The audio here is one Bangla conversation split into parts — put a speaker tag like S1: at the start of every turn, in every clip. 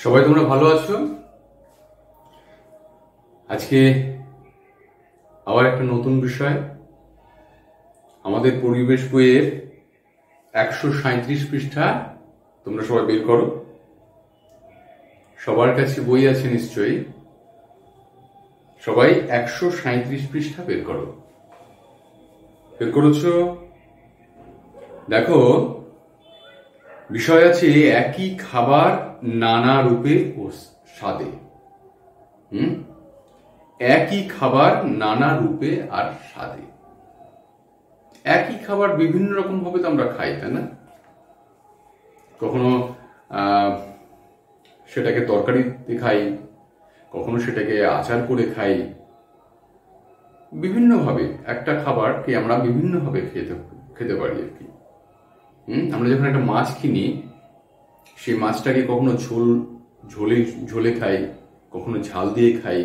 S1: সবাই তোমরা ভালো আছো? আজকে আবার একটা নতুন বিষয়, আমাদের পরিবেশ বইয়ের 137 পৃষ্ঠা তোমরা সবাই বের করো। সবার কাছে বই আছে নিশ্চয়ই, সবাই 137 পৃষ্ঠা বের করো। বের করেছো? দেখো, বিষয় আছে একই খাবার নানা রূপে ও স্বাদে। একই খাবার নানা রূপে আর স্বাদে। একই খাবার বিভিন্ন রকম ভাবে তো আমরা খাই, তাই না? কখনো সেটাকে তরকারিতে খাই, কখনো সেটাকে আচার করে খাই। বিভিন্ন ভাবে একটা খাবারকে আমরা বিভিন্ন ভাবে খেতে পারি আর কি। আমরা যখন একটা মাছ কিনি, সেই মাছটাকে কখনো ঝোলে খাই, কখনো ঝাল দিয়ে খাই,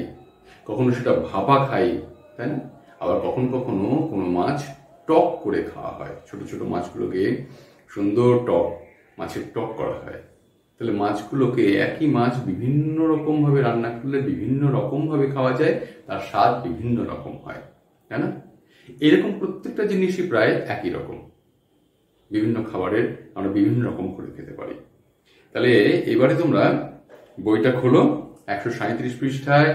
S1: কখনো সেটা ভাপা খাই, তাই না? আবার কখনো কখনো কোনো মাছ টক করে খাওয়া হয়। ছোট ছোট মাছগুলোকে সুন্দর মাছের টক করা হয়। তাহলে মাছগুলোকে একই মাছ বিভিন্ন রকম ভাবে রান্না করলে বিভিন্ন রকম ভাবে খাওয়া যায়, তার স্বাদ বিভিন্ন রকম হয়, তাই না? এরকম প্রত্যেকটা জিনিসই প্রায় একই রকম। বিভিন্ন খাবারের আমরা বিভিন্ন রকম করে খেতে পারি। তাহলে এবারে তোমরা বইটা খোলো, 137 পৃষ্ঠায়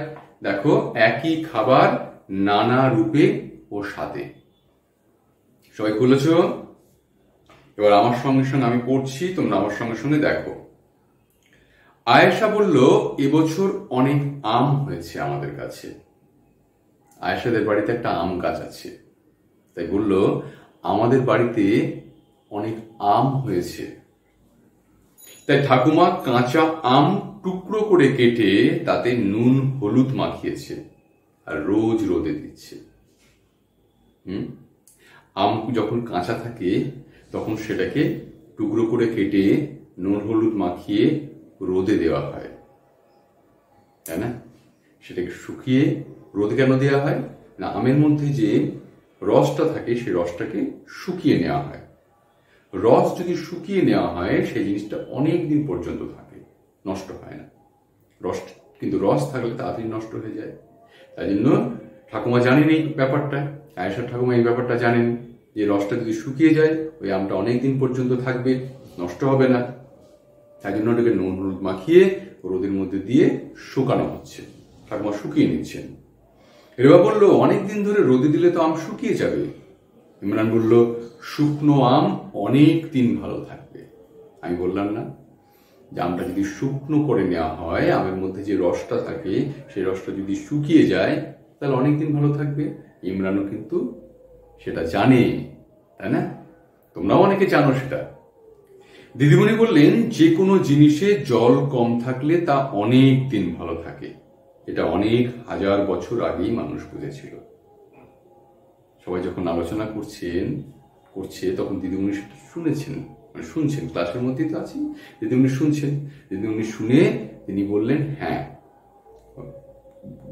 S1: দেখো, একই খাবার নানা রূপে ও স্বাদে। সবাই খুলেছ? এবার আমার সঙ্গে সঙ্গে আমি পড়ছি, তোমরা আমার সঙ্গে সঙ্গে দেখো। আয়েশা বলল, এবছর অনেক আম হয়েছে আমাদের কাছে। আয়েশাদের বাড়িতে একটা আম গাছ আছে, তাই বলল আমাদের বাড়িতে অনেক আম হয়েছে। তাই ঠাকুমা কাঁচা আম টুকরো করে কেটে তাতে নুন হলুদ মাখিয়েছে আর রোজ রোদে দিচ্ছে। আম যখন কাঁচা থাকে তখন সেটাকে টুকরো করে কেটে নুন হলুদ মাখিয়ে রোদে দেওয়া হয়, তাই না? সেটাকে শুকিয়ে রোদে কেন দেওয়া হয় না, আমের মধ্যে যে রসটা থাকে সেই রসটাকে শুকিয়ে নেওয়া হয়। রস যদি শুকিয়ে নেওয়া হয় সেই জিনিসটা অনেক দিন পর্যন্ত থাকে, নষ্ট হয় না। কিন্তু রস থাকলে তাড়াতাড়ি নষ্ট হয়ে যায়। তাই জন্য ঠাকুমা জানেন এই ব্যাপারটা, আয়েশার ঠাকুমা এই ব্যাপারটা জানেন যে রসটা যদি শুকিয়ে যায় ওই আমটা অনেক দিন পর্যন্ত থাকবে, নষ্ট হবে না। তাই জন্য ওটাকে নুন হলুদ মাখিয়ে রোদের মধ্যে দিয়ে শুকানো হচ্ছে, ঠাকুমা শুকিয়ে নিচ্ছেন। রেবা বলল, অনেকদিন ধরে রোদে দিলে তো আম শুকিয়ে যাবে। ইমরান বলল, শুকনো আম অনেক দিন ভালো থাকবে। আমি বললাম না যে আমটা যদি শুকনো করে নেওয়া হয়, আমের মধ্যে যে রসটা থাকে সেই রসটা যদি শুকিয়ে যায় তাহলে অনেকদিন ভালো থাকবে। ইমরানও কিন্তু সেটা জানে, তাই না? তোমরাও অনেকে জানো সেটা। দিদিমণি বললেন, যে কোনো জিনিসে জল কম থাকলে তা অনেক দিন ভালো থাকে। এটা অনেক হাজার বছর আগেই মানুষ বুঝেছিল। সবাই যখন আলোচনা করছে তখন দিদিমণি সেটা শুনছেন, ক্লাসের মধ্যেই তো আছেন, দিদিমণি শুনছেন। দিদিমণি শুনে তিনি বললেন, হ্যাঁ,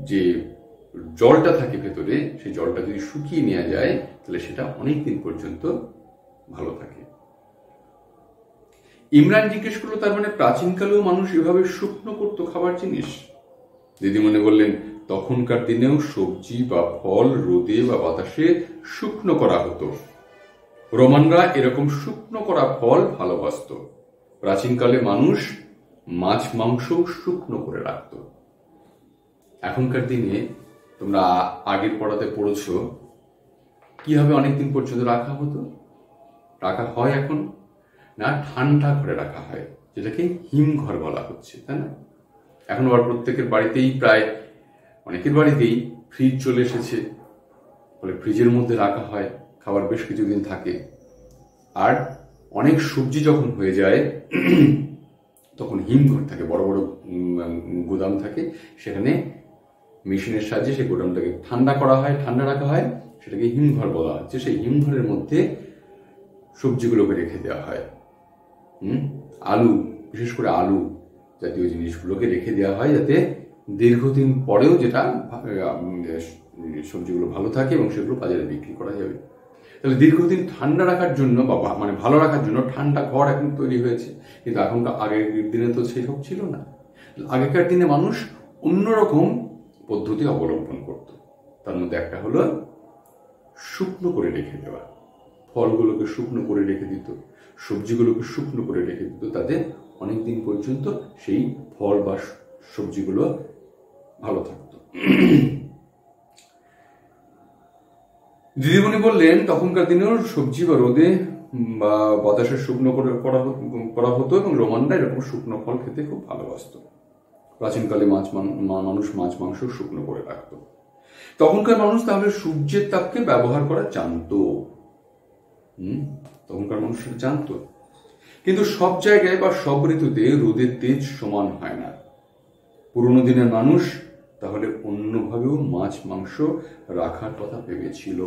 S1: যে জলটা থাকে ভেতরে সেই জলটা যদি শুকিয়ে নেওয়া যায় তাহলে সেটা অনেক দিন পর্যন্ত ভালো থাকে। ইমরান জিজ্ঞেস করলো, তার মানে প্রাচীনকালেও মানুষ এভাবে শুকনো করতো খাবার জিনিস? দিদিমণি বললেন, তখনকার দিনেও সবজি বা ফল রোদে বা বাতাসে শুকনো করা হতো। রোমানরা এরকম শুকনো করা ফল ভালোবাসত। প্রাচীনকালে মানুষ মাছ মাংস শুকনো করে রাখত। এখনকার দিনে তোমরা আগের পড়াতে পড়েছো কিভাবে অনেকদিন পর্যন্ত রাখা হয় এখন না, ঠান্ডা ঘরে রাখা হয়, যেটাকে হিমঘর বলা হচ্ছে, তাই না? এখন আবার প্রত্যেকের বাড়িতেই, প্রায় অনেকের বাড়িতেই ফ্রিজ চলে এসেছে, ফলে ফ্রিজের মধ্যে রাখা হয়, খাবার বেশ কিছুদিন থাকে। আর অনেক সবজি যখন হয়ে যায় তখন হিমঘর থাকে, বড় বড় গুদাম থাকে, সেখানে মেশিনের সাহায্যে সেই গুদামটাকে ঠান্ডা রাখা হয়, সেটাকে হিমঘর বলা হচ্ছে। সেই হিমঘরের মধ্যে সবজিগুলোকে রেখে দেওয়া হয়। আলু, বিশেষ করে আলু জাতীয় জিনিসগুলোকে রেখে দেওয়া হয় যাতে দীর্ঘদিন পরেও যেটা সবজিগুলো ভালো থাকে এবং সেগুলো বাজারে বিক্রি করা যাবে। তাহলে দীর্ঘদিন ঠান্ডা রাখার জন্য বা ভালো রাখার জন্য ঠান্ডা ঘর এখন তৈরি হয়েছে, কিন্তু এখনকার আগের দিনে তো সেই সব ছিল না। আগেকার দিনে মানুষ অন্যরকম পদ্ধতি অবলম্বন করত। তার মধ্যে একটা হলো শুকনো করে রেখে দেওয়া। ফলগুলোকে শুকনো করে রেখে দিত, সবজিগুলোকে শুকনো করে রেখে দিত, তাতে অনেক দিন পর্যন্ত সেই ফল বা সবজিগুলো ভালো থাকতো। দিদিমণি বললেন তখনকার দিনেও সবজি বা রোদে বা বাতাসে শুকনো করে করা হতো এবং রোমানরা এরকম শুকনো ফল খেতে খুব ভালোবাসত। প্রাচীনকালে মানুষ মাছ মাংস শুকনো করে রাখতো। তখনকার মানুষ তাহলে সূর্যের তাপকে ব্যবহার করা জানতো। তখনকার মানুষ জানতো। কিন্তু সব জায়গায় বা সব ঋতুতে রোদের তেজ সমান হয় না। পুরোনো দিনের মানুষ তাহলে অন্যভাবেও মাছ মাংস রাখার কথা ভেবেছিল।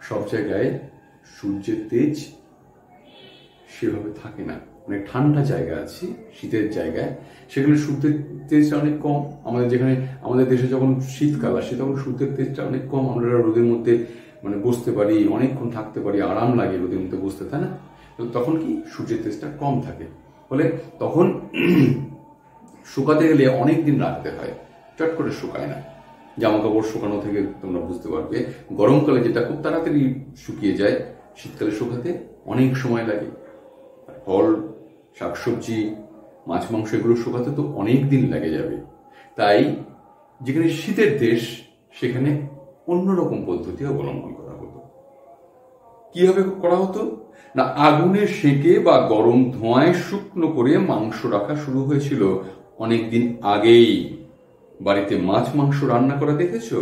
S1: সব জায়গায় সূর্যের তেজ সেভাবে থাকে না। অনেক ঠান্ডা জায়গা আছে, শীতের জায়গায়, সেখানে সূর্যের তেজটা অনেক কম। যেখানে আমাদের দেশে যখন শীতকাল আসে তখন সূর্যের তেজটা অনেক কম। আমরা রোদের মধ্যে বসতে পারি, অনেকক্ষণ থাকতে পারি, আরাম লাগে রোদের মধ্যে বসতে, তাই না? তখন কি সূর্যের তেজটা কম থাকে, ফলে তখন শুকাতে গেলে অনেক দিন রাখতে হয়, চট করে শুকায় না। জামা কাপড় শুকানো থেকে তোমরা বুঝতে পারবে, গরমকালে যেটা খুব তাড়াতাড়ি শুকিয়ে যায়, শীতকালে শুকাতে অনেক সময় লাগে। ফল, শাকসবজি, মাছ মাংস এগুলো শুকাতে তো অনেক দিন লেগে যাবে। তাই যেখানে শীতের দেশ সেখানে অন্যরকম পদ্ধতি অবলম্বন করা হতো। কিভাবে করা হতো না, আগুনে সেকে বা গরম ধোঁয়ায় শুকনো করে মাংস রাখা শুরু হয়েছিল অনেকদিন আগেই। বাড়িতে মাছ মাংস রান্না করা দেখেছো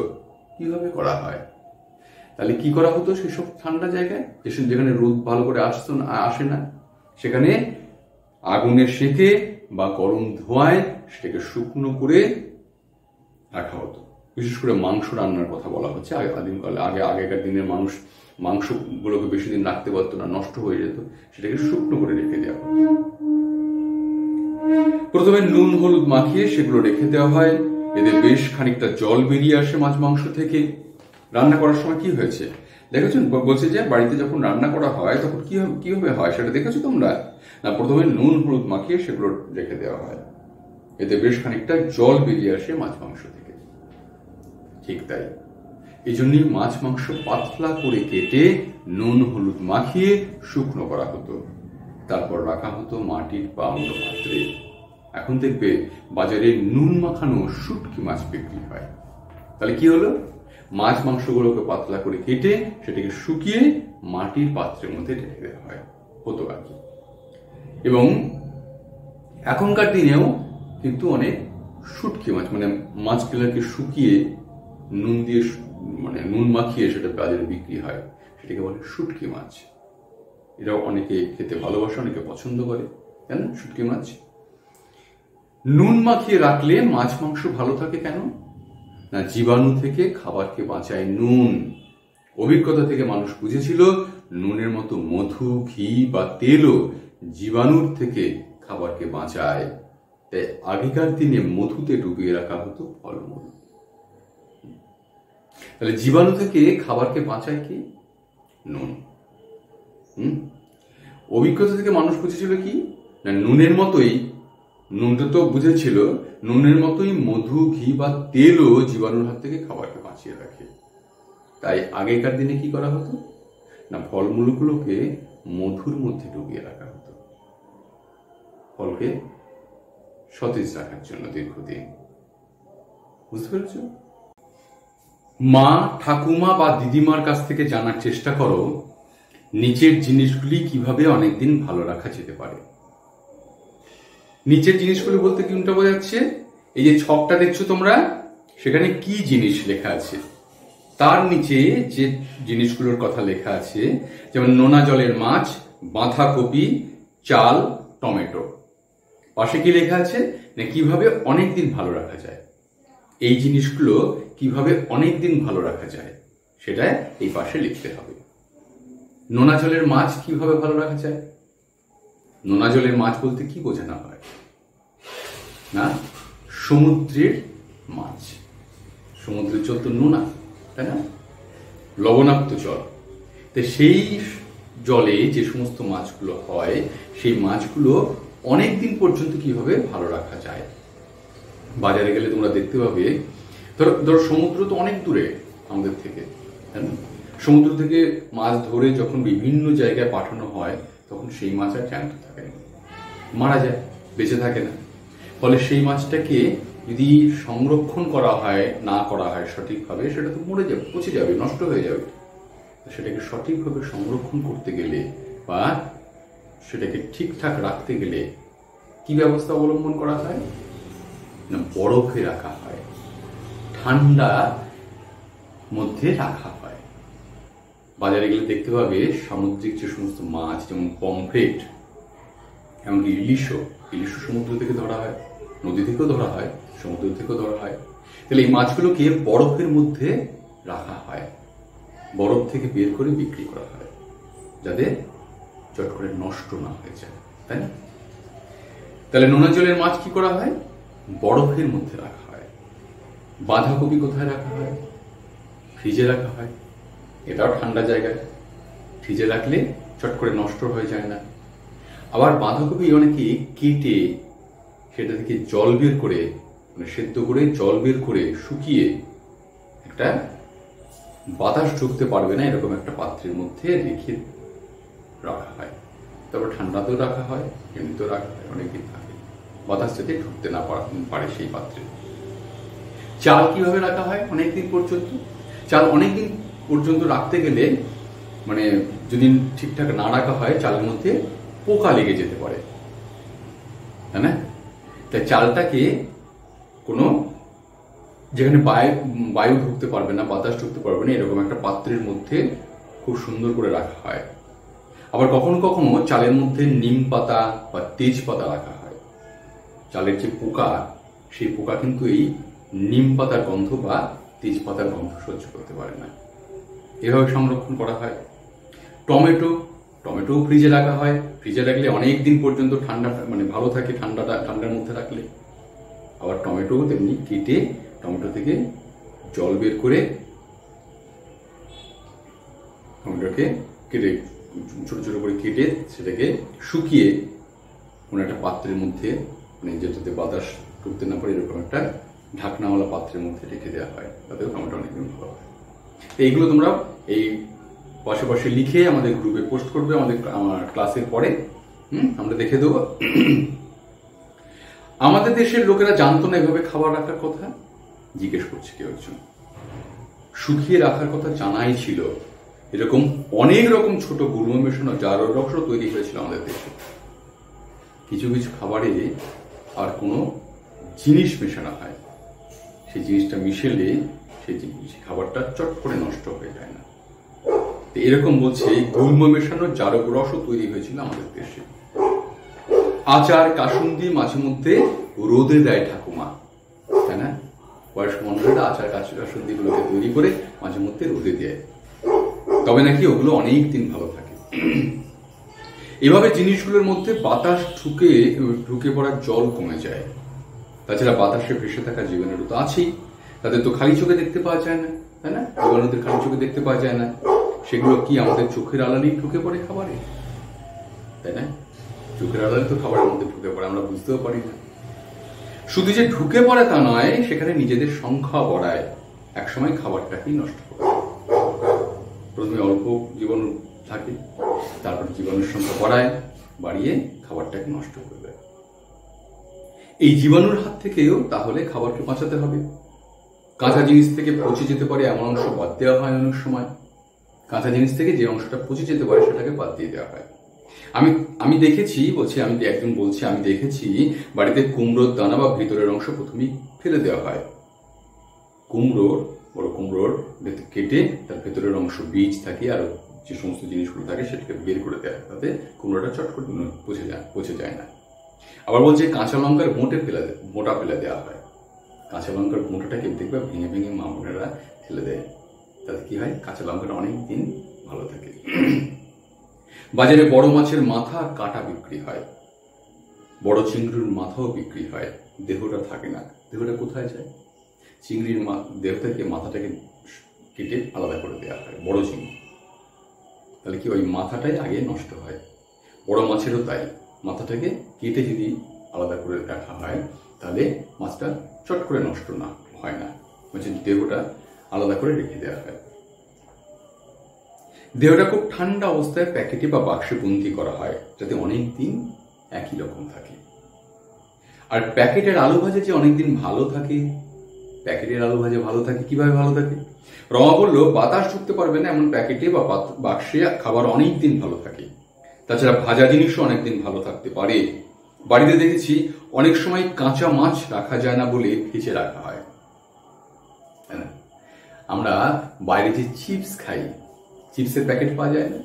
S1: কিভাবে করা হয়? তাহলে কি করা হতো সেসব ঠান্ডা জায়গায় যেখানে রোদ ভালো করে আসে না, সেখানে আগুনে সেকে বা গরম ধোঁয়ায় সেটাকে শুকনো করে রাখা হতো। বিশেষ করে মাংস রান্নার কথা বলা হচ্ছে। আদিমকালে আগেকার দিনের মানুষ মাংসগুলোকে বেশি দিন রাখতে পারতো না, নষ্ট হয়ে যেত, সেটাকে শুকনো করে রেখে দেওয়া হতো। প্রথমে নুন হলুদ মাখিয়ে সেগুলো রেখে দেওয়া হয়। এতে বেশ খানিকটা জল বেরিয়ে আসে মাছ মাংস থেকে। রান্না করার সময় কি হয়েছে দেখেছো? বলছে যে বাড়িতে যখন রান্না করা হয় তখন কিভাবে হয় সেটা দেখেছো তোমরা? না, প্রথমে নুন হলুদ মাখিয়ে সেগুলো রেখে দেওয়া হয়, এতে বেশ খানিকটা জল বেরিয়ে আসে মাছ মাংস থেকে। ঠিক তাই, এই জন্যই মাছ মাংস পাতলা করে কেটে নুন হলুদ মাখিয়ে শুকনো করা হতো, তারপর রাখা হতো মাটির বা অন্য পাত্রে। এখন দেখবে বাজারে নুন মাখানো শুটকি মাছ বিক্রি হয়। তাহলে কি হলো, মাছ মাংসগুলোকে পাতলা করে কেটে সেটাকে শুকিয়ে মাটির পাত্রের মধ্যে ঢেলে দেওয়া হয়, হতো আর কি। এবং এখনকার দিনেও কিন্তু অনেক শুটকি মাছ মাছগুলোকে শুকিয়ে নুন দিয়ে নুন মাখিয়ে সেটা বাজারে বিক্রি হয়, সেটাকে বলে শুটকি মাছ। এটাও অনেকে খেতে ভালোবাসে, অনেকে পছন্দ করে, কেন শুটকি মাছ। নুন মাখিয়ে রাখলে মাছ মাংস ভালো থাকে কেন না, জীবাণু থেকে খাবারকে বাঁচায় নুন। অভিজ্ঞতা থেকে মানুষ বুঝেছিল নুনের মতো মধু, ঘি বা তেলও জীবাণুর থেকে খাবারকে বাঁচায়। তাই আগেকার দিনে মধুতে ডুবিয়ে রাখা হতো ফলমূল। তাহলে জীবাণু থেকে খাবারকে বাঁচায় কি? নুন। অভিজ্ঞতা থেকে মানুষ বুঝেছিল কি না, নুনের মতোই, নুনটা তো বুঝেছিল নুনের মতোই মধু, ঘি বা তেলও জীবাণুর হাত থেকে খাবারকে বাঁচিয়ে রাখে। তাই আগেকার দিনে কি করা হতো না, ফলমূলগুলোকে মধুর মধ্যে ডুবিয়ে রাখা হতো, ফলকে সতেজ রাখার জন্য দীর্ঘদিন। বুঝতে পেরেছ? মা, ঠাকুমা বা দিদিমার কাছ থেকে জানার চেষ্টা করো নিচের জিনিসগুলি কিভাবে অনেকদিন ভালো রাখা যেতে পারে। নিচের জিনিসগুলি বলতে কোনটা বোঝাচ্ছে? এই যে ছকটা দেখছো তোমরা, সেখানে কি জিনিস লেখা আছে, তার নিচে যে জিনিসগুলোর কথা লেখা আছে, যেমন নোনা জলের মাছ, বাঁধাকপি, চাল, টমেটো, পাশে কি লেখা আছে না কিভাবে অনেকদিন ভালো রাখা যায়। এই জিনিসগুলো কিভাবে অনেকদিন ভালো রাখা যায় সেটা এই পাশে লিখতে হবে। নোনা জলের মাছ কিভাবে ভালো রাখা যায়? নোনা জলের মাছ বলতে কি বোঝানো হয় না, সমুদ্রের মাছ। সমুদ্রের জল তো নোনা, তাই না, লবণাক্ত জল। তো সেই জলে যে সমস্ত মাছগুলো হয় সেই মাছগুলো অনেক দিন পর্যন্ত কিভাবে ভালো রাখা যায়। বাজারে গেলে তোমরা দেখতে পাবে, ধরো সমুদ্র তো অনেক দূরে আমাদের থেকে, তাই না? সমুদ্র থেকে মাছ ধরে যখন বিভিন্ন জায়গায় পাঠানো হয়, তখন সেই মাছ আর জ্যান্ত থাকে না, মারা যায়, বেঁচে থাকে না। ফলে সেই মাছটাকে যদি সংরক্ষণ করা হয়, না করা হয় সঠিকভাবে, সেটা তো মরে যাবে, পচে যাবে, নষ্ট হয়ে যাবে। সেটাকে সঠিকভাবে সংরক্ষণ করতে গেলে বা সেটাকে ঠিকঠাক রাখতে গেলে কি ব্যবস্থা অবলম্বন করা হয় না, বরফে রাখা হয়, ঠান্ডা মধ্যে রাখা হয়। বাজারে গেলে দেখতে পাবে সামুদ্রিক যে সমস্ত মাছ, যেমন পমফ্রেট, এমনকি ইলিশও সমুদ্র থেকে ধরা হয়, নদী থেকেও ধরা হয়, সমুদ্র থেকেও ধরা হয়। তাহলে এই মাছগুলোকে বরফের মধ্যে রাখা হয়, বরফ থেকে বের করে বিক্রি করা হয়, যাতে চট করে নষ্ট না হয়ে যায়, তাই না? তাহলে নোনা জলের মাছ কি করা হয়, বরফের মধ্যে রাখা হয়। বাঁধাকপি কোথায় রাখা হয়, ফ্রিজে রাখা হয়। এটাও ঠান্ডা জায়গায়, ফ্রিজে রাখলে চট করে নষ্ট হয়ে যায় না। আবার বাঁধাকপি অনেকে কেটে সেটা থেকে জল বের করে, মানে সেদ্ধ করে জল বের করে শুকিয়ে একটা বাতাস ঢুকতে পারবে না এরকম একটা পাত্রের মধ্যে রেখে রাখা হয়। তারপর ঠান্ডাতেও রাখা হয়, এমনিতেও রাখা হয়, অনেকদিন থাকে, বাতাস যাতে ঢুকতে না পারে সেই পাত্রে। চাল কিভাবে রাখা হয় অনেকদিন পর্যন্ত? চাল অনেকদিন পর্যন্ত রাখতে গেলে, মানে যদি ঠিকঠাক না রাখা হয়, চালের মধ্যে পোকা লেগে যেতে পারে, তাই না? তাই চালটাকে কোনো যেখানে বায়ু ঢুকতে পারবে না, বাতাস ঢুকতে পারবে না, এরকম একটা পাত্রের মধ্যে খুব সুন্দর করে রাখা হয়। আবার কখনো কখনো চালের মধ্যে নিম পাতা বা তেজপাতা রাখা হয়। চালের যে পোকা, সেই পোকা কিন্তু এই নিম পাতার গন্ধ বা তেজপাতার গন্ধ সহ্য করতে পারে না। এভাবে সংরক্ষণ করা হয়। টমেটো ফ্রিজে রাখা হয়, ফ্রিজে রাখলে অনেক দিন পর্যন্ত ঠান্ডা, মানে ভালো থাকে, ঠান্ডার মধ্যে রাখলে। আবার টমেটো তেমনি কেটে, টমেটো থেকে জল বের করে টমেটোকে কেটে ছোট ছোট করে কেটে সেটাকে শুকিয়ে কোনো একটা পাত্রের মধ্যে, মানে যেটাতে বাতাস ঢুকতে না পারে, এরকম একটা ঢাকনাওয়ালা পাত্রের মধ্যে রেখে দেওয়া হয়, তাতেও টমেটো অনেকদিন ভালো হয়। এইগুলো তোমরা এই পাশাপাশি লিখে আমাদের গ্রুপে পোস্ট করবে, আমার ক্লাসের পরে আমরা দেখে দেবো। আমাদের দেশের লোকেরা জানতো না এভাবে খাবার রাখার কথা, জিজ্ঞেস করছে কেউ একজন। শুকিয়ে রাখার কথা জানাই ছিল। এরকম অনেক রকম ছোট গুল্ম মেশানো জার রস তৈরি হয়েছিল আমাদের দেশে। কিছু কিছু খাবারে আর কোনো জিনিস মেশানো হয়, সেই জিনিসটা মিশেলে সেই খাবারটা চট করে নষ্ট হয়ে যায় না। এরকম বলছে গুল্ম মেশানো জারক রসও তৈরি হয়েছিল আমাদের দেশে। আচার কাসুন্দি মাঝে মধ্যে রোদে দেয় ঠাকুমা, তাই না? বয়স্ক মানুষেরা আচার কাসুন্দি গুলোকে তৈরি করে মাঝে মধ্যে রোদে দেয়, তবে নাকি ওগুলো অনেক দিন ভালো থাকে। এভাবে জিনিসগুলোর মধ্যে বাতাস ঢুকে পড়ার জল কমে যায়। তাছাড়া বাতাসে ভেসে থাকা জীবাণু তো আছেই, তাদের তো খালি চোখে দেখতে পাওয়া যায় না, তাই না? জীবাণুদের খালি চোখে দেখতে পাওয়া যায় না, সেগুলো কি আমাদের চোখের আড়ালেই ঢুকে পড়ে খাবারে, তাই না? চোখের আড়ালে তো খাবারের মধ্যে ঢুকে পড়ে, আমরা বুঝতেও পারি না। শুধু যে ঢুকে পড়ে তা নয়, সেখানে নিজেদের সংখ্যা বাড়ায়, একসময় খাবারটাকেই নষ্ট করে। প্রথমে অল্প জীবাণু থাকে, তারপর জীবাণুর সংখ্যা বাড়িয়ে খাবারটাকে নষ্ট করে দেয়। এই জীবাণুর হাত থেকেও তাহলে খাবারকে বাঁচাতে হবে। কাঁচা জিনিস থেকে পচে যেতে পারে এমন অংশ বাদ দেওয়া হয় অনেক সময়। কাঁচা জিনিস থেকে যে অংশটা পচে যেতে পারে সেটাকে বাদ দিয়ে দেওয়া হয়। আমি দেখেছি, আমি দেখেছি বাড়িতে কুমড়োর দানা বা ভিতরের অংশ প্রথমেই ফেলে দেওয়া হয়। বড় কুমড়োর কেটে তার ভেতরের অংশ, বীজ থাকে আর যে সমস্ত জিনিসগুলো থাকে সেটাকে বের করে দেওয়া হয়, তাতে কুমড়োটা চট করে পচে যায় না। আবার বলছে কাঁচা লঙ্কার মোটা ফেলে দেওয়া হয়। কাঁচা লঙ্কার মোটাটাকে দেখবে ভেঙে ভেঙে মা বোনেরা ফেলে দেয়, তাতে কি হয়, কাঁচা লঙ্কাটা অনেক দিন ভালো থাকে। বাজারে বড় মাছের মাথা আর কাঁটা বিক্রি হয়, বড় চিংড়ির মাথাও বিক্রি হয়, দেহটা থাকে না। দেহটা কোথায় যায়? চিংড়ির দেহ থেকে মাথাটাকে কেটে আলাদা করে দেওয়া হয়, বড় চিংড়ি। তাহলে কি ওই মাথাটাই আগে নষ্ট হয়। বড় মাছেরও তাই, মাথাটাকে কেটে যদি আলাদা করে রাখা হয় তাহলে মাছটা চট করে নষ্ট না হয় না, মানে দেহটা আলাদা করে রেখে দেওয়া হয়। দেহটা খুব ঠান্ডা অবস্থায় প্যাকেটে বা বাক্সে বন্দি করা হয় যাতে অনেক দিন একই রকম থাকে। আর প্যাকেটের আলু ভাজা যে অনেকদিন ভালো থাকে, প্যাকেটের আলু ভাজা ভালো থাকে কিভাবে ভালো থাকে? রমা বলল, বাতাস ঢুকতে পারবে না এমন প্যাকেটে বা বাক্সে খাবার অনেক দিন ভালো থাকে। তাছাড়া ভাজা জিনিসও অনেকদিন ভালো থাকতে পারে। বাড়িতে দেখেছি অনেক সময় কাঁচা মাছ রাখা যায় না বলে ভেজে রাখা হয়। আমরা বাইরে যে চিপস খাই, চিপসের প্যাকেট পাওয়া যায় না,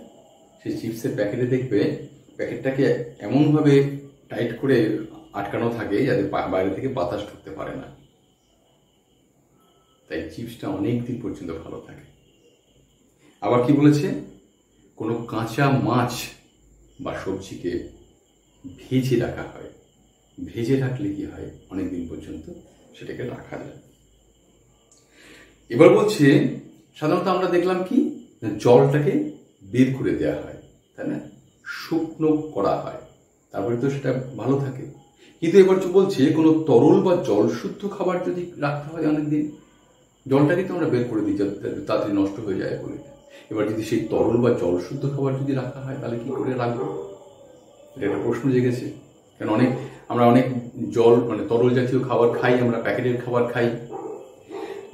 S1: সেই চিপসের প্যাকেটে দেখবে প্যাকেটটাকে এমনভাবে টাইট করে আটকানো থাকে যাতে বাইরে থেকে বাতাস ঢুকতে পারে না, তাই চিপসটা অনেক দিন পর্যন্ত ভালো থাকে। আবার কি বলেছে, কোনো কাঁচা মাছ বা সবজিকে ভেজে রাখা হয়, ভেজে রাখলে কি হয় অনেকদিন পর্যন্ত সেটাকে রাখা যায়। এবার বলছে, সাধারণত আমরা দেখলাম কি জলটাকে বের করে দেওয়া হয়, তাই না, শুকনো করা হয়, তারপরে তো সেটা ভালো থাকে। কিন্তু এবার বলছে কোনো তরল বা জল শুদ্ধ খাবার যদি রাখতে হয় অনেকদিন, জলটাকে তো আমরা বের করে দিই যাতে তাড়াতাড়ি নষ্ট হয়ে যায় বলে। এবার যদি সেই তরল বা জল শুদ্ধ খাবার যদি রাখা হয় তাহলে কি করে রাখবো, এটা একটা প্রশ্ন জেগেছে। কারণ আমরা অনেক জল মানে তরল জাতীয় খাবার খাই, আমরা প্যাকেটের খাবার খাই।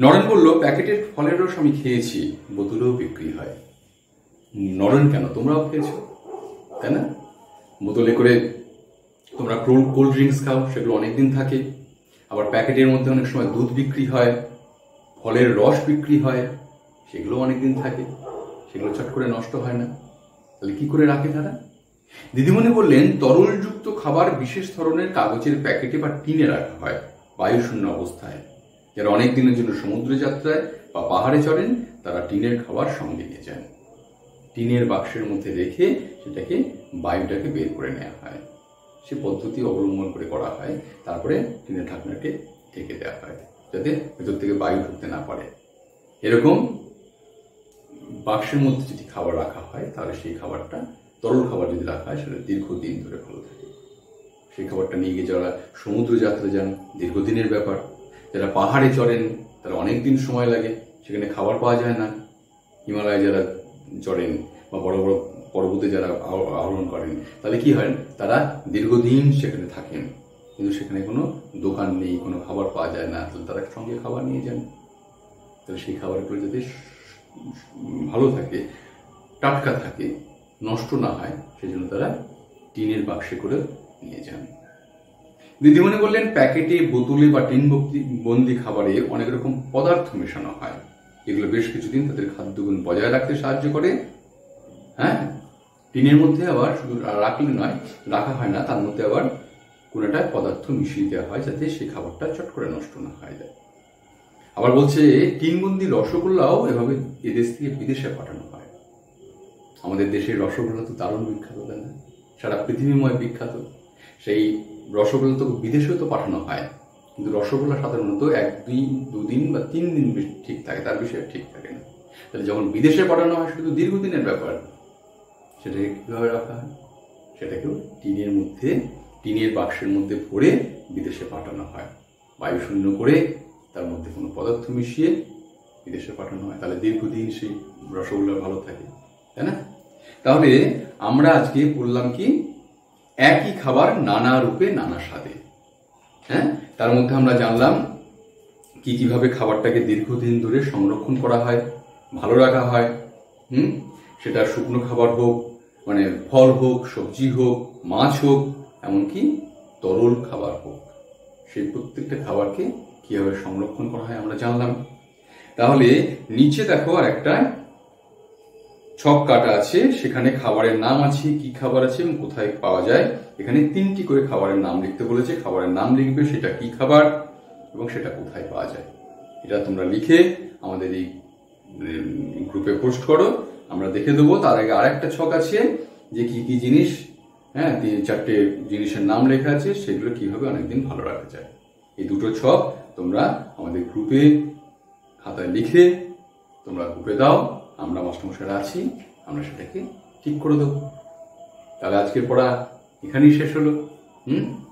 S1: নরেন বলল, প্যাকেটের ফলের রস আমি খেয়েছি, বোতলেও বিক্রি হয়। নরেন কেন, তোমরাও খেয়েছো তাই না? বোতলে করে তোমরা কোল্ড ড্রিঙ্কস খাও, সেগুলো অনেকদিন থাকে। আবার প্যাকেটের মধ্যে অনেক সময় দুধ বিক্রি হয়, ফলের রস বিক্রি হয়, সেগুলো অনেকদিন থাকে, সেগুলো চট করে নষ্ট হয় না। তাহলে কি করে রাখে তারা? দিদিমণি বললেন, তরলযুক্ত খাবার বিশেষ ধরনের কাগজের প্যাকেটে বা টিনে রাখা হয় বায়ুশূন্য অবস্থায়। যারা অনেক দিনের জন্য সমুদ্র যাত্রায় বা পাহাড়ে চড়েন তারা টিনের খাবার সঙ্গে নিয়ে যান। টিনের বাক্সের মধ্যে রেখে সেটাকে বায়ুটাকে বের করে নেওয়া হয়, সে পদ্ধতি অবলম্বন করে করা হয়। তারপরে টিনের ঢাকনাকে ঢেকে দেওয়া হয় যাতে ভেতর থেকে বায়ু ঢুকতে না পারে। এরকম বাক্সের মধ্যে যদি খাবার রাখা হয় তাহলে সেই খাবারটা, তরল খাবার যদি রাখা হয় সেটা দীর্ঘদিন ধরে ভালো থাকে। সেই খাবারটা নিয়ে গিয়ে যারা সমুদ্র যাত্রা যান, দীর্ঘদিনের ব্যাপার। যারা পাহাড়ে চড়েন তারা অনেক দিন সময় লাগে, সেখানে খাবার পাওয়া যায় না। হিমালয়ে যারা চড়েন বা বড় বড় পর্বতে যারা আরোহণ করেন তাহলে কি হয়, তারা দীর্ঘদিন সেখানে থাকেন, কিন্তু সেখানে কোনো দোকান নেই, কোনো খাবার পাওয়া যায় না, তাহলে তারা সঙ্গে খাবার নিয়ে যান। তাহলে সেই খাবারগুলো যাতে ভালো থাকে, টাটকা থাকে, নষ্ট না হয়, সেই জন্য তারা টিনের বাক্সে করে নিয়ে যান। দিদিমণি বললেন, প্যাকেটে, বোতলে বা টিন বন্দি খাবারে অনেক রকম পদার্থ মেশানো হয়, এগুলো বেশ কিছুদিন তাদের খাদ্যগুণ বজায় রাখতে সাহায্য করে। হ্যাঁ, টিনের মধ্যে আবার শুধু রাখলে নয়, রাখা হয় না, তার মধ্যে আবার কোন একটা পদার্থ মিশিয়ে দেওয়া হয় যাতে সেই খাবারটা চট করে নষ্ট না হয়ে যায়। আবার বলছে, টিনবন্দি রসগোল্লাও এভাবে এদেশ থেকে বিদেশে পাঠানো হয়। আমাদের দেশের রসগোল্লা তো দারুণ বিখ্যাত, তাই না, সারা পৃথিবীময় বিখ্যাত। সেই রসগোল্লা তো বিদেশেও তো পাঠানো হয়, কিন্তু রসগোল্লা সাধারণত 2 দিন বা 3 দিন ঠিক থাকে, তার বিষয়ে ঠিক থাকে না। তাহলে যখন বিদেশে পাঠানো হয় সেটা তো দীর্ঘদিনের ব্যাপার, সেটাকে কিভাবে রাখা হয়, সেটাকেও টিনের মধ্যে, টিনের বাক্সের মধ্যে ভরে বিদেশে পাঠানো হয়, বায়ুশূন্য করে তার মধ্যে কোনো পদার্থ মিশিয়ে বিদেশে পাঠানো হয়। তাহলে দীর্ঘদিন সেই রসগোল্লা ভালো থাকে, তাই না? তাহলে আমরা আজকে বললাম কি, একই খাবার নানা রূপে নানা স্বাদে। হ্যাঁ, তার মধ্যে আমরা জানলাম কিভাবে খাবারটাকে দীর্ঘদিন ধরে সংরক্ষণ করা হয়, ভালো রাখা হয়। সেটা শুকনো খাবার হোক, মানে ফল হোক, সবজি হোক, মাছ হোক, এমনকি তরল খাবার হোক, সেই প্রত্যেকটা খাবারকে কিভাবে সংরক্ষণ করা হয় আমরা জানলাম। তাহলে নিচে দেখো আর একটা ছক কাটা আছে, সেখানে খাবারের নাম আছে, কি খাবার আছে এবং কোথায় পাওয়া যায়। এখানে 3টি করে খাবারের নাম লিখতে বলেছে, খাবারের নাম লিখবে, সেটা কি খাবার এবং সেটা কোথায় পাওয়া যায়। এটা তোমরা লিখে আমাদের এই গ্রুপে পোস্ট করো, আমরা দেখে দেবো। তার আগে আরেকটা ছক আছে যে কি কি জিনিস, হ্যাঁ, 3-4টে জিনিসের নাম লেখা আছে, সেগুলো কিভাবে অনেকদিন ভালো রাখা যায়। এই দুটো ছক তোমরা আমাদের গ্রুপে খাতায় লিখে তোমরা গ্রুপে দাও, আমরা মাস্টারমশাইরা আছি, আমরা সেটাকে ঠিক করে দেবো। তাহলে আজকের পড়া এখানেই শেষ হলো। হুম।